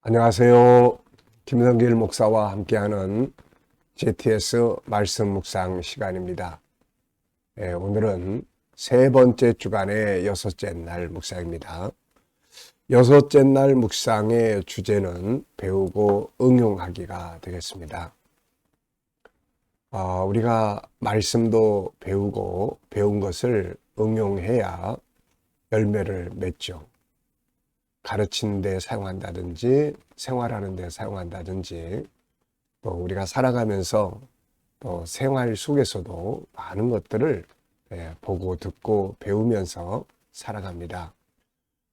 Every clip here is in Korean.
안녕하세요. 김성길 목사와 함께하는 GTS 말씀 묵상 시간입니다. 오늘은 세 번째 주간의 여섯째 날 묵상입니다. 여섯째 날 묵상의 주제는 배우고 응용하기가 되겠습니다. 우리가 말씀도 배우고 배운 것을 응용해야 열매를 맺죠. 가르치는 데 사용한다든지 생활하는 데 사용한다든지 또 우리가 살아가면서 또 생활 속에서도 많은 것들을 보고 듣고 배우면서 살아갑니다.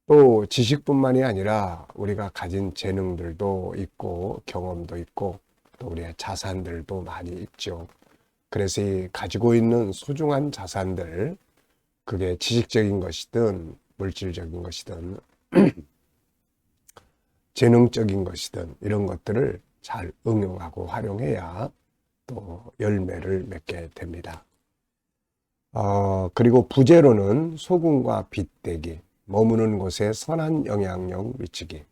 또 지식뿐만이 아니라 우리가 가진 재능들도 있고 경험도 있고 또 우리의 자산들도 많이 있죠. 그래서 이 가지고 있는 소중한 자산들, 그게 지식적인 것이든 물질적인 것이든 재능적인 것이든 이런 것들을 잘 응용하고 활용해야 또 열매를 맺게 됩니다. 그리고 부제로는 소금과 빗대기, 머무는 곳에 선한 영향력 미치기,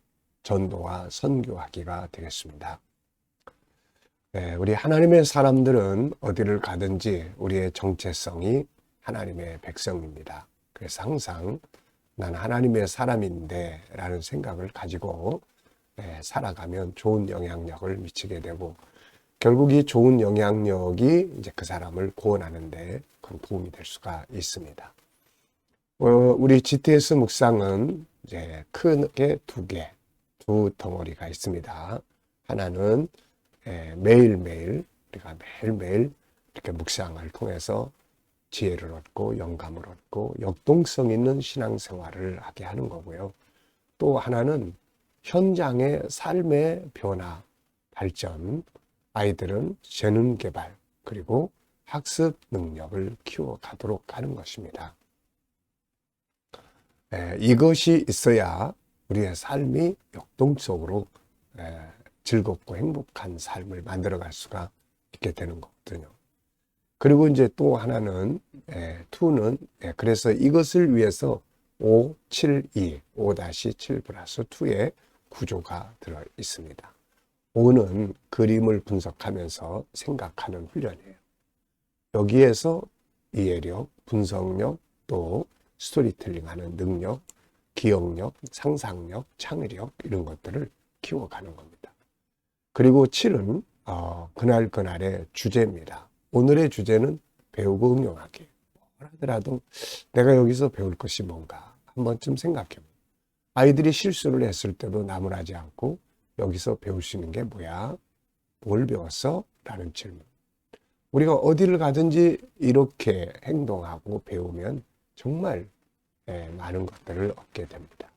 전도와 선교하기가 되겠습니다. 우리 하나님의 사람들은 어디를 가든지 우리의 정체성이 하나님의 백성입니다. 그래서 항상 난 하나님의 사람인데 라는 생각을 가지고 살아가면 좋은 영향력을 미치게 되고, 결국 이 좋은 영향력이 이제 그 사람을 구원하는데 큰 도움이 될 수가 있습니다. 우리 GTS 묵상은 이제 크게 두 덩어리가 있습니다. 하나는 매일매일 우리가 매일매일 이렇게 묵상을 통해서 지혜를 얻고 영감을 얻고 역동성 있는 신앙생활을 하게 하는 거고요. 또 하나는 현장의 삶의 변화, 발전, 아이들은 재능 개발, 그리고 학습 능력을 키워가도록 하는 것입니다. 이것이 있어야 우리의 삶이 역동적으로 즐겁고 행복한 삶을 만들어갈 수가 있게 되는 거거든요. 그리고 이제 또 하나는, 2는, 그래서 이것을 위해서 5-7 플러스 2의 구조가 들어 있습니다. 5는 그림을 분석하면서 생각하는 훈련이에요. 여기에서 이해력, 분석력, 또 스토리텔링 하는 능력, 기억력, 상상력, 창의력 이런 것들을 키워가는 겁니다. 그리고 7은 그날그날의 주제입니다. 오늘의 주제는 배우고 응용하기. 뭘 하더라도 내가 여기서 배울 것이 뭔가 한 번쯤 생각해보고, 아이들이 실수를 했을 때도 나무라지 않고 여기서 배울 수 있는 게 뭐야? 뭘 배웠어? 라는 질문. 우리가 어디를 가든지 이렇게 행동하고 배우면 정말 많은 것들을 얻게 됩니다.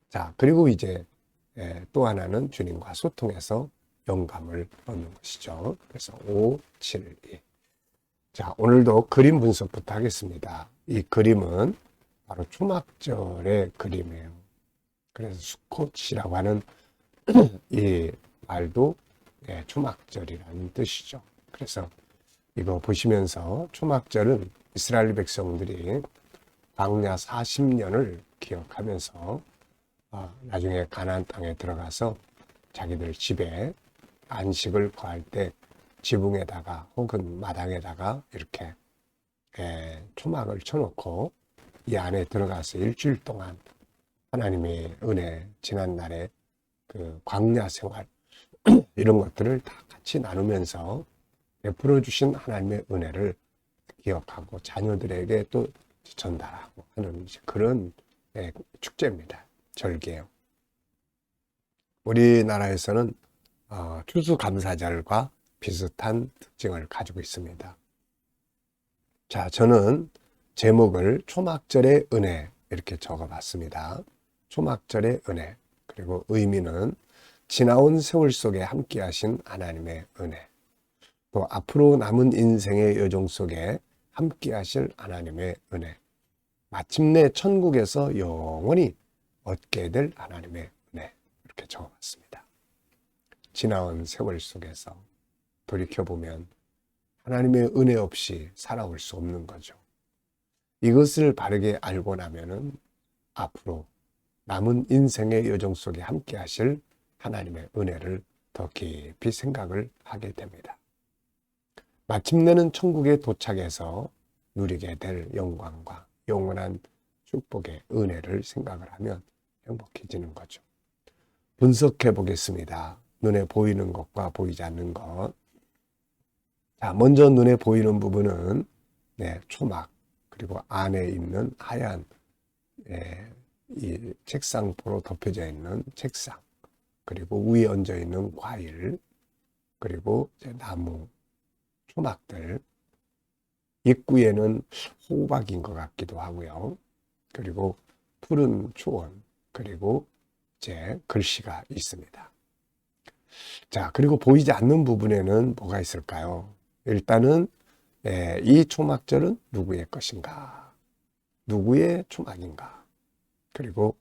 자, 그리고 이제 또 하나는 주님과 소통해서 영감을 얻는 것이죠. 그래서 5-7-2. 자, 오늘도 그림 분석부터 하겠습니다. 이 그림은 바로 초막절의 그림이에요. 그래서 수콧이라고 하는 이 말도 초막절이라는 뜻이죠. 그래서 이거 보시면서 초막절은 이스라엘 백성들이 광야 40년을 기억하면서 나중에 가나안 땅에 들어가서 자기들 집에 안식을 구할 때 지붕에다가 혹은 마당에다가 이렇게 초막을 쳐놓고 이 안에 들어가서 일주일 동안 하나님의 은혜, 지난날의 그 광야 생활 이런 것들을 다 같이 나누면서 베풀어 주신 하나님의 은혜를 기억하고 자녀들에게 또 전달하고 하는 그런 축제입니다. 절기예요. 우리나라에서는 추수감사절과 비슷한 특징을 가지고 있습니다. 자, 저는 제목을 초막절의 은혜 이렇게 적어봤습니다. 초막절의 은혜, 그리고 의미는 지나온 세월 속에 함께 하신 하나님의 은혜, 또 앞으로 남은 인생의 여정 속에 함께 하실 하나님의 은혜, 마침내 천국에서 영원히 얻게 될 하나님의 은혜, 이렇게 적어봤습니다. 지나온 세월 속에서 돌이켜보면 하나님의 은혜 없이 살아올 수 없는 거죠. 이것을 바르게 알고 나면은 앞으로 남은 인생의 여정 속에 함께 하실 하나님의 은혜를 더 깊이 생각을 하게 됩니다. 마침내는 천국에 도착해서 누리게 될 영광과 영원한 축복의 은혜를 생각을 하면 행복해지는 거죠. 분석해 보겠습니다. 눈에 보이는 것과 보이지 않는 것. 자, 먼저 눈에 보이는 부분은 초막, 그리고 안에 있는 하얀 이 책상포로 덮여져 있는 책상, 그리고 위에 얹어 있는 과일, 그리고 나무, 초막들, 입구에는 호박인 것 같기도 하고요. 그리고 푸른 초원, 그리고 글씨가 있습니다. 자, 그리고 보이지 않는 부분에는 뭐가 있을까요? 일단은 이 초막절은 누구의 것인가? 누구의 초막인가? 그리고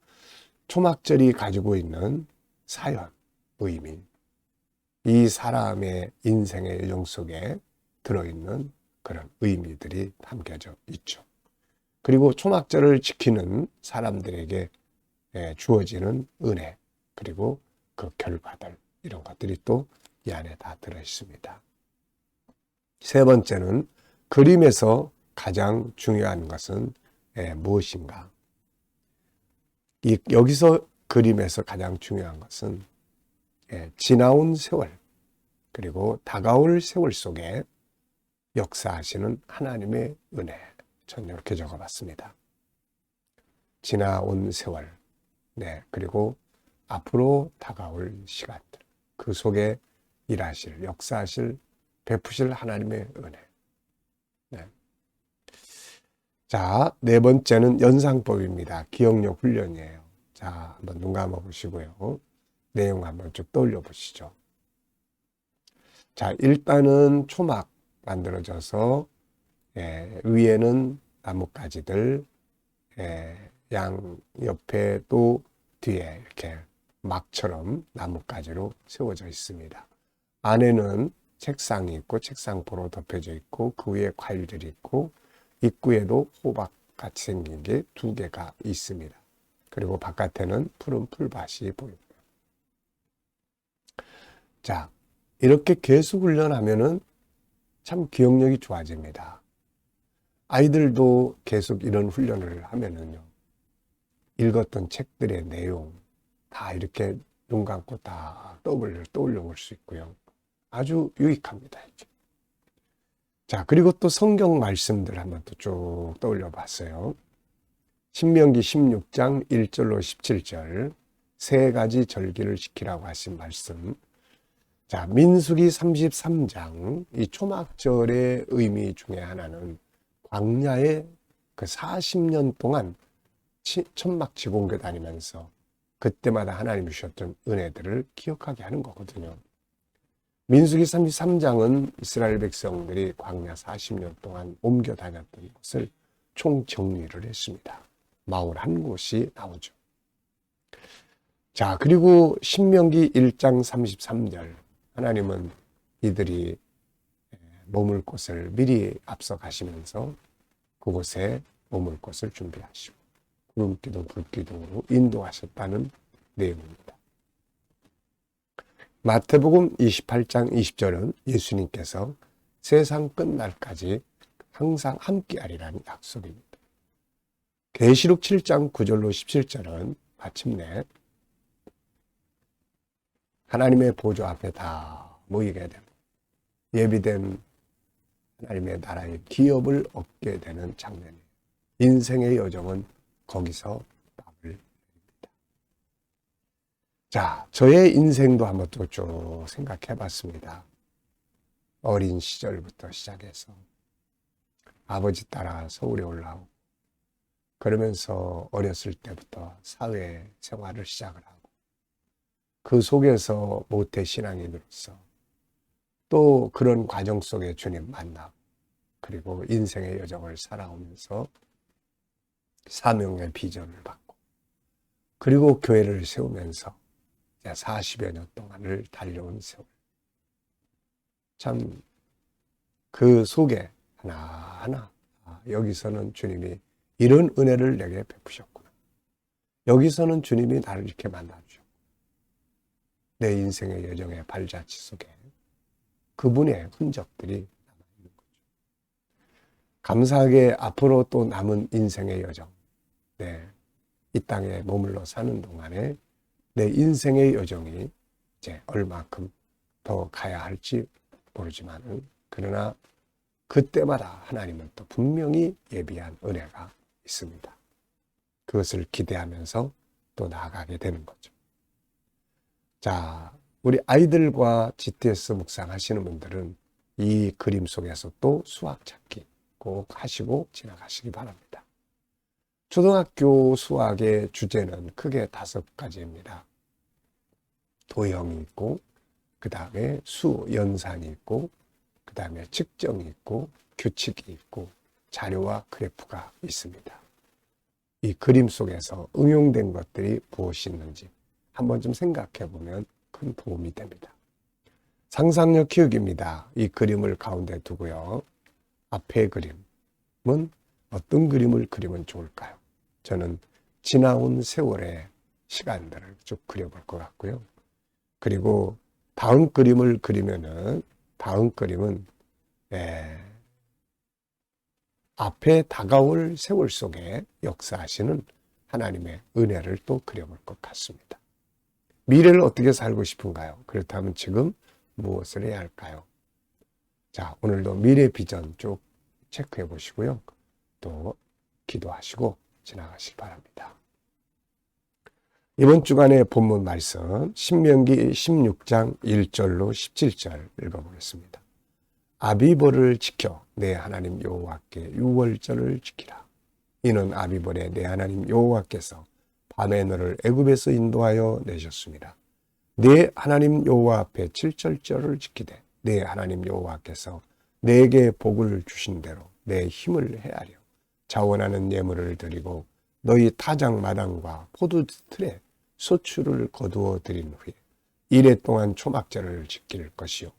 초막절이 가지고 있는 사연, 의미, 이 사람의 인생의 여정 속에 들어있는 그런 의미들이 담겨져 있죠. 그리고 초막절을 지키는 사람들에게 주어지는 은혜, 그리고 그 결과들, 이런 것들이 또 이 안에 다 들어있습니다. 세 번째는 그림에서 가장 중요한 것은 무엇인가? 여기서 그림에서 가장 중요한 것은 지나온 세월, 그리고 다가올 세월 속에 역사하시는 하나님의 은혜. 전 이렇게 적어봤습니다. 지나온 세월, 그리고 앞으로 다가올 시간들, 그 속에 일하실, 역사하실, 베푸실 하나님의 은혜. 자, 네 번째는 연상법입니다. 기억력 훈련이에요. 자, 한번 눈 감아 보시고요. 내용 한번 쭉 떠올려 보시죠. 자, 일단은 초막 만들어져서 위에는 나뭇가지들, 양 옆에 또 뒤에 이렇게 막처럼 나뭇가지로 세워져 있습니다. 안에는 책상이 있고 책상포로 덮여져 있고 그 위에 과일들이 있고 입구에도 호박같이 생긴 게 2개가 있습니다. 그리고 바깥에는 푸른 풀밭이 보입니다. 자, 이렇게 계속 훈련하면은 참 기억력이 좋아집니다. 아이들도 계속 이런 훈련을 하면은요, 읽었던 책들의 내용 다 이렇게 눈 감고 다 떠올려 볼 수 있고요. 아주 유익합니다. 이제. 자, 그리고 또 성경 말씀들 한번 또 쭉 떠올려 봤어요. 신명기 16장 1절로 17절, 3가지 절기를 지키라고 하신 말씀. 자, 민수기 33장, 이 초막절의 의미 중에 하나는 광야에 그 40년 동안 천막 지공교 다니면서 그때마다 하나님이 주셨던 은혜들을 기억하게 하는 거거든요. 민수기 33장은 이스라엘 백성들이 광야 40년 동안 옮겨 다녔던 것을 총정리를 했습니다. 마을 한 곳이 나오죠. 자, 그리고 신명기 1장 33절, 하나님은 이들이 머물 곳을 미리 앞서 가시면서 그곳에 머물 곳을 준비하시고 구름기둥 불기둥으로 인도하셨다는 내용입니다. 마태복음 28장 20절은 예수님께서 세상 끝날까지 항상 함께하리라는 약속입니다. 계시록 7장 9절로 17절은 마침내 하나님의 보좌 앞에 다 모이게 되고 예비된 하나님의 나라의 기업을 얻게 되는 장면이에요. 인생의 여정은 거기서 답을 내립니다. 자, 저의 인생도 한번 또 쭉 생각해 봤습니다. 어린 시절부터 시작해서 아버지 따라 서울에 올라오고 그러면서 어렸을 때부터 사회 생활을 시작을 하고 그 속에서 모태 신앙인으로서 또 그런 과정 속에 주님 만나고 그리고 인생의 여정을 살아오면서 사명의 비전을 받고 그리고 교회를 세우면서 40여 년 동안을 달려온 세월. 참 그 속에 하나하나 여기서는 주님이 이런 은혜를 내게 베푸셨구나. 여기서는 주님이 나를 이렇게 만나주죠. 내 인생의 여정의 발자취 속에 그분의 흔적들이 남아있는 거죠. 감사하게 앞으로 또 남은 인생의 여정, 이 땅에 머물러 사는 동안에 내 인생의 여정이 이제 얼마큼 더 가야 할지 모르지만, 그러나 그때마다 하나님은 또 분명히 예비한 은혜가 있습니다. 그것을 기대하면서 또 나아가게 되는 거죠. 자, 우리 아이들과 GTS 묵상하시는 분들은 이 그림 속에서 또 수학 찾기 꼭 하시고 지나가시기 바랍니다. 초등학교 수학의 주제는 크게 5가지입니다. 도형이 있고, 그 다음에 수, 연산이 있고, 그 다음에 측정이 있고, 규칙이 있고, 자료와 그래프가 있습니다. 이 그림 속에서 응용된 것들이 무엇이 있는지 한번 좀 생각해 보면 큰 도움이 됩니다. 상상력 키우기입니다. 이 그림을 가운데 두고요. 앞에 그림은 어떤 그림을 그리면 좋을까요? 저는 지나온 세월의 시간들을 쭉 그려볼 것 같고요. 그리고 다음 그림을 그리면은 다음 그림은 앞에 다가올 세월 속에 역사하시는 하나님의 은혜를 또 그려볼 것 같습니다. 미래를 어떻게 살고 싶은가요? 그렇다면 지금 무엇을 해야 할까요? 자, 오늘도 미래 비전 쭉 체크해 보시고요. 또 기도하시고 지나가시기 바랍니다. 이번 주간의 본문 말씀 신명기 16장 1절로 17절 읽어보겠습니다. 아비벌을 지켜 내 하나님 여호와께 유월절을 지키라. 이는 아비벌에 내 하나님 여호와께서 밤에 너를 애굽에서 인도하여 내셨습니다. 내 하나님 여호와 앞에 칠절절을 지키되 내 하나님 여호와께서 내게 복을 주신 대로 내 힘을 헤아려 자원하는 예물을 드리고 너희 타작 마당과 포도 틀에 소출을 거두어 드린 후에 이레 동안 초막절을 지킬 것이요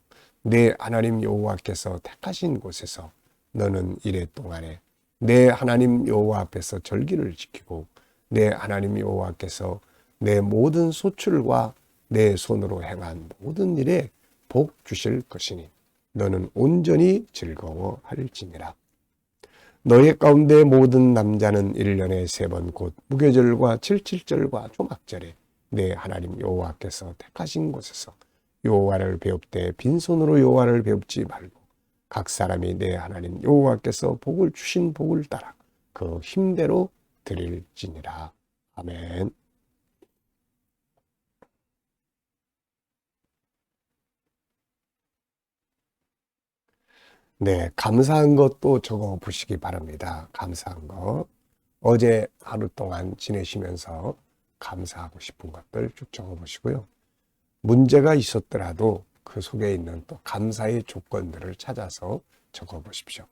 내 하나님 여호와께서 택하신 곳에서 너는 이레 동안에 내 하나님 여호와 앞에서 절기를 지키고 내 하나님 여호와께서 내 모든 소출과 내 손으로 행한 모든 일에 복 주실 것이니 너는 온전히 즐거워할지니라. 너희 가운데 모든 남자는 1년에 3번 곧 무교절과 칠칠절과 초막절에 내 하나님 여호와께서 택하신 곳에서 여호와를 배웁되 빈손으로 여호와를 배웁지 말고 각 사람이 내 하나님 여호와께서 복을 주신 복을 따라 그 힘대로 드릴지니라. 아멘. 네, 감사한 것도 적어 보시기 바랍니다. 감사한 것. 어제 하루 동안 지내시면서 감사하고 싶은 것들 쭉 적어 보시고요. 문제가 있었더라도 그 속에 있는 또 감사의 조건들을 찾아서 적어 보십시오.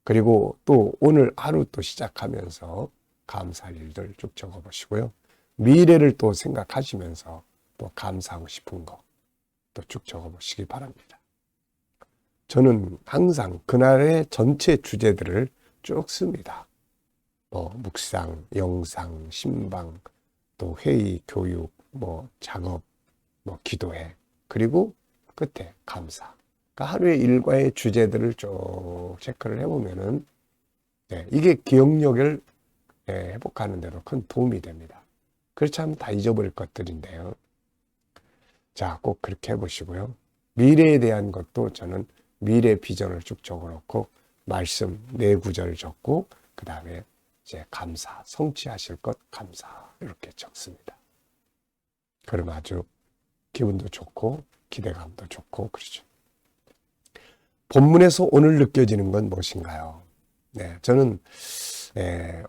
그리고 또 오늘 하루 또 시작하면서 감사할 일들 쭉 적어 보시고요. 미래를 또 생각하시면서 또 감사하고 싶은 거 또 쭉 적어 보시기 바랍니다. 저는 항상 그날의 전체 주제들을 쭉 씁니다. 묵상, 영상, 신방, 또 회의, 교육, 작업, 기도회, 그리고 끝에 감사. 그러니까 하루의 일과의 주제들을 쭉 체크를 해보면은 이게 기억력을 회복하는 데도 큰 도움이 됩니다. 그렇지 않으면 다 잊어버릴 것들인데요. 자, 꼭 그렇게 해보시고요. 미래에 대한 것도 저는 미래 비전을 쭉 적어놓고 말씀 4구절 적고 그 다음에 이제 감사, 성취하실 것 감사 이렇게 적습니다. 그럼 아주 기분도 좋고 기대감도 좋고 그러죠. 본문에서 오늘 느껴지는 건 무엇인가요? 저는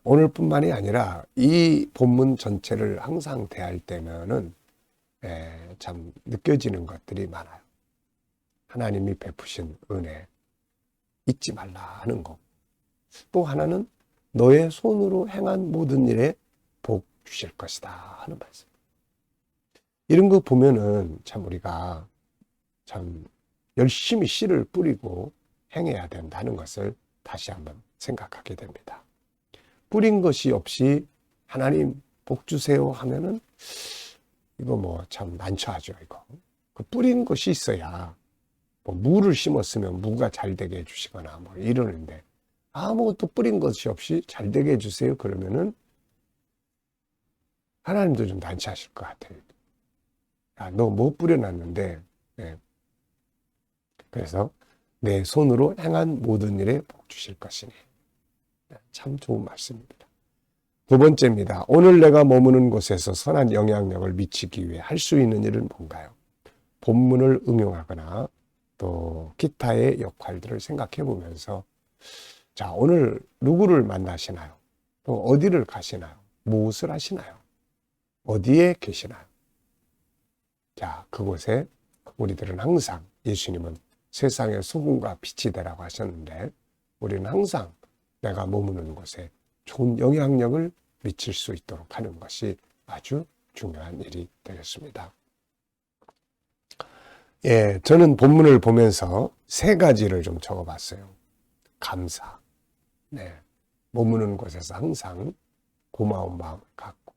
오늘뿐만이 아니라 이 본문 전체를 항상 대할 때면은 참 느껴지는 것들이 많아요. 하나님이 베푸신 은혜 잊지 말라 하는 것. 또 하나는 너의 손으로 행한 모든 일에 복 주실 것이다 하는 말씀. 이런 거 보면은 참 우리가 참 열심히 씨를 뿌리고 행해야 된다는 것을 다시 한번 생각하게 됩니다. 뿌린 것이 없이 하나님 복 주세요 하면은 이거 뭐 참 난처하죠, 이거. 그 뿌리는 것이 있어야 뭐 무를 심었으면 무가 잘 되게 해주시거나 뭐 이러는데 아무것도 뿌린 것이 없이 잘 되게 해주세요 그러면은 하나님도 좀 난처하실 것 같아요. 야, 너 뭐 뿌려놨는데. 네. 그래서 내 손으로 행한 모든 일에 복 주실 것이니. 참 좋은 말씀입니다. 두 번째입니다. 오늘 내가 머무는 곳에서 선한 영향력을 미치기 위해 할 수 있는 일은 뭔가요? 본문을 응용하거나 또 기타의 역할들을 생각해 보면서 자, 오늘 누구를 만나시나요? 또 어디를 가시나요? 무엇을 하시나요? 어디에 계시나요? 자, 그곳에 우리들은 항상 예수님은 세상의 소금과 빛이 되라고 하셨는데 우리는 항상 내가 머무는 곳에 좋은 영향력을 미칠 수 있도록 하는 것이 아주 중요한 일이 되겠습니다. 예, 저는 본문을 보면서 세 가지를 좀 적어봤어요. 감사. 네. 머무는 곳에서 항상 고마운 마음을 갖고,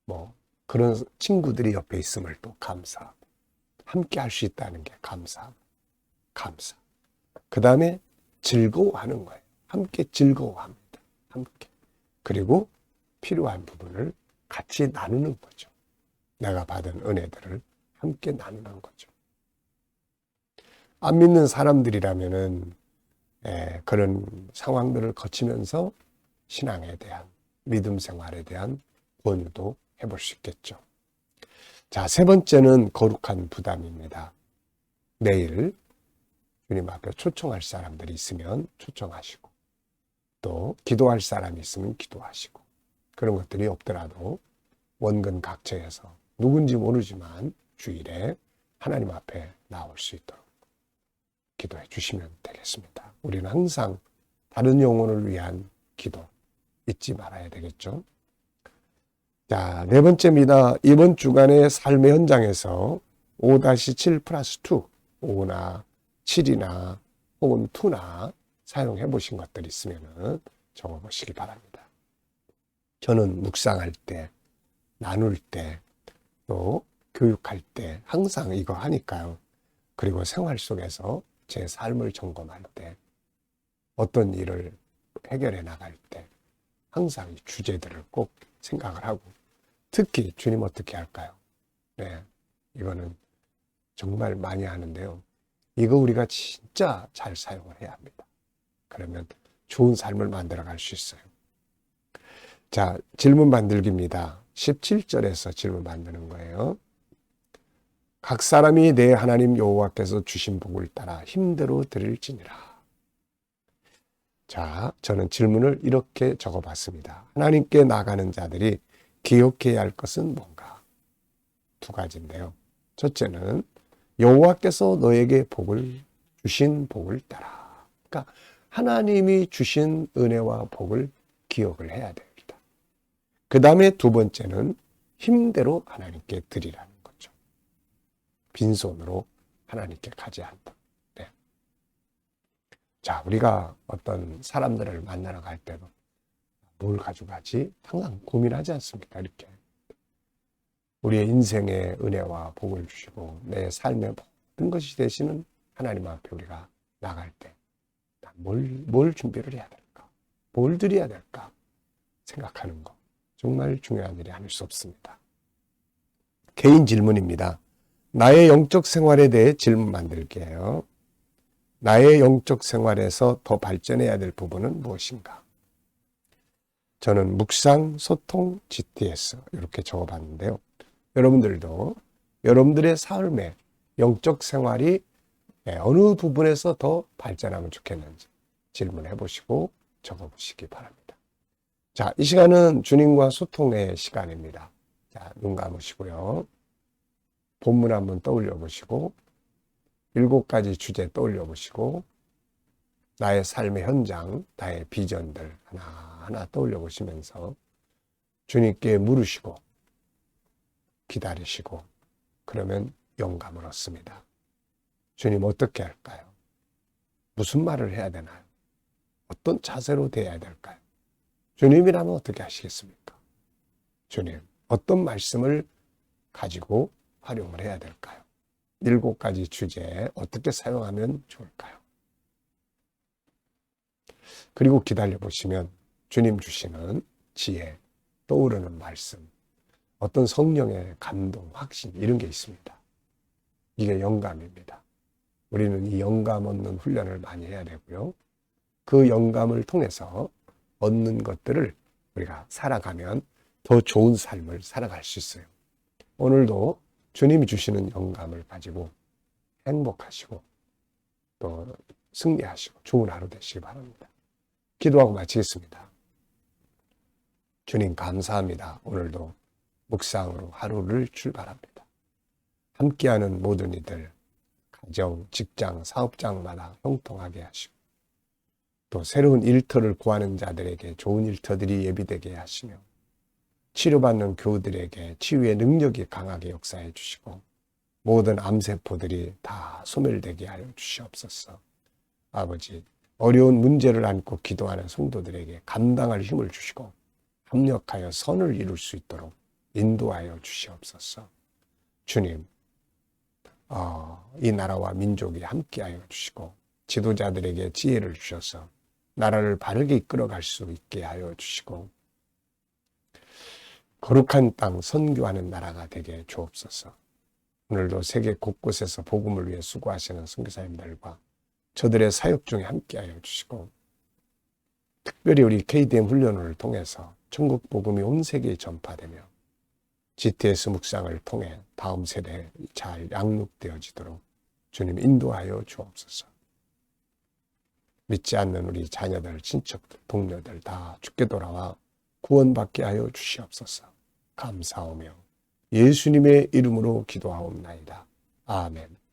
뭐, 그런 친구들이 옆에 있음을 또 감사하고, 함께 할 수 있다는 게 감사하고, 감사. 그 다음에 즐거워하는 거예요. 함께 즐거워합니다. 함께. 그리고 필요한 부분을 같이 나누는 거죠. 내가 받은 은혜들을 함께 나누는 거죠. 안 믿는 사람들이라면은 그런 상황들을 거치면서 신앙에 대한 믿음 생활에 대한 권유도 해볼 수 있겠죠. 자, 세 번째는 거룩한 부담입니다. 내일 주님 앞에 초청할 사람들이 있으면 초청하시고 또 기도할 사람이 있으면 기도하시고 그런 것들이 없더라도 원근 각처에서 누군지 모르지만 주일에 하나님 앞에 나올 수 있도록 기도해 주시면 되겠습니다. 우리는 항상 다른 영혼을 위한 기도 잊지 말아야 되겠죠. 자, 네 번째입니다. 이번 주간의 삶의 현장에서 5-7 플러스 2, 5나 7이나 혹은 2나 사용해 보신 것들이 있으면 적어 보시기 바랍니다. 저는 묵상할 때, 나눌 때, 또 교육할 때 항상 이거 하니까요. 그리고 생활 속에서 제 삶을 점검할 때, 어떤 일을 해결해 나갈 때 항상 이 주제들을 꼭 생각을 하고 특히 주님 어떻게 할까요? 네, 이거는 정말 많이 하는데요. 이거 우리가 진짜 잘 사용을 해야 합니다. 그러면 좋은 삶을 만들어 갈 수 있어요. 자, 질문 만들기입니다. 17절에서 질문 만드는 거예요. 각 사람이 내 하나님 여호와께서 주신 복을 따라 힘대로 드릴지니라. 자, 저는 질문을 이렇게 적어봤습니다. 하나님께 나가는 자들이 기억해야 할 것은 뭔가? 두 가지인데요. 첫째는 여호와께서 너에게 복을 주신 복을 따라. 그러니까 하나님이 주신 은혜와 복을 기억을 해야 됩니다. 그 다음에 두 번째는 힘대로 하나님께 드리라는 거죠. 빈손으로 하나님께 가지 않다. 네. 자, 우리가 어떤 사람들을 만나러 갈 때도 뭘 가져가지? 항상 고민하지 않습니까? 이렇게. 우리의 인생의 은혜와 복을 주시고 내 삶의 모든 것이 되시는 하나님 앞에 우리가 나갈 때 뭘 준비를 해야 될까? 뭘 드려야 될까? 생각하는 거. 정말 중요한 일이 아닐 수 없습니다. 개인 질문입니다. 나의 영적 생활에 대해 질문 만들게요. 나의 영적 생활에서 더 발전해야 될 부분은 무엇인가? 저는 묵상, 소통, GTS 이렇게 적어봤는데요. 여러분들도 여러분들의 삶의 영적 생활이 어느 부분에서 더 발전하면 좋겠는지 질문해 보시고 적어 보시기 바랍니다. 자, 이 시간은 주님과 소통의 시간입니다. 자, 눈 감으시고요. 본문 한번 떠올려 보시고 7가지 주제 떠올려 보시고 나의 삶의 현장, 나의 비전들 하나하나 떠올려 보시면서 주님께 물으시고 기다리시고 그러면 영감을 얻습니다. 주님 어떻게 할까요? 무슨 말을 해야 되나요? 어떤 자세로 대해야 될까요? 주님이라면 어떻게 하시겠습니까? 주님, 어떤 말씀을 가지고 활용을 해야 될까요? 7가지 주제에 어떻게 사용하면 좋을까요? 그리고 기다려 보시면 주님 주시는 지혜, 떠오르는 말씀, 어떤 성령의 감동, 확신 이런 게 있습니다. 이게 영감입니다. 우리는 이 영감 얻는 훈련을 많이 해야 되고요. 그 영감을 통해서 얻는 것들을 우리가 살아가면 더 좋은 삶을 살아갈 수 있어요. 오늘도 주님이 주시는 영감을 가지고 행복하시고 또 승리하시고 좋은 하루 되시기 바랍니다. 기도하고 마치겠습니다. 주님 감사합니다. 오늘도 묵상으로 하루를 출발합니다. 함께하는 모든 이들, 가정, 직장, 사업장마다 형통하게 하시고 또 새로운 일터를 구하는 자들에게 좋은 일터들이 예비되게 하시며 치료받는 교우들에게 치유의 능력이 강하게 역사해 주시고 모든 암세포들이 다 소멸되게 하여 주시옵소서. 아버지, 어려운 문제를 안고 기도하는 성도들에게 감당할 힘을 주시고 합력하여 선을 이룰 수 있도록 인도하여 주시옵소서. 주님, 이 나라와 민족이 함께하여 주시고 지도자들에게 지혜를 주셔서 나라를 바르게 이끌어갈 수 있게 하여 주시고 거룩한 땅 선교하는 나라가 되게 주옵소서. 오늘도 세계 곳곳에서 복음을 위해 수고하시는 선교사님들과 저들의 사역 중에 함께하여 주시고 특별히 우리 KDM 훈련을 통해서 천국 복음이 온 세계에 전파되며 GTS 묵상을 통해 다음 세대에 잘 양육되어지도록 주님 인도하여 주옵소서. 믿지 않는 우리 자녀들, 친척들, 동료들 다 주께 돌아와 구원받게 하여 주시옵소서. 감사하며 예수님의 이름으로 기도하옵나이다. 아멘.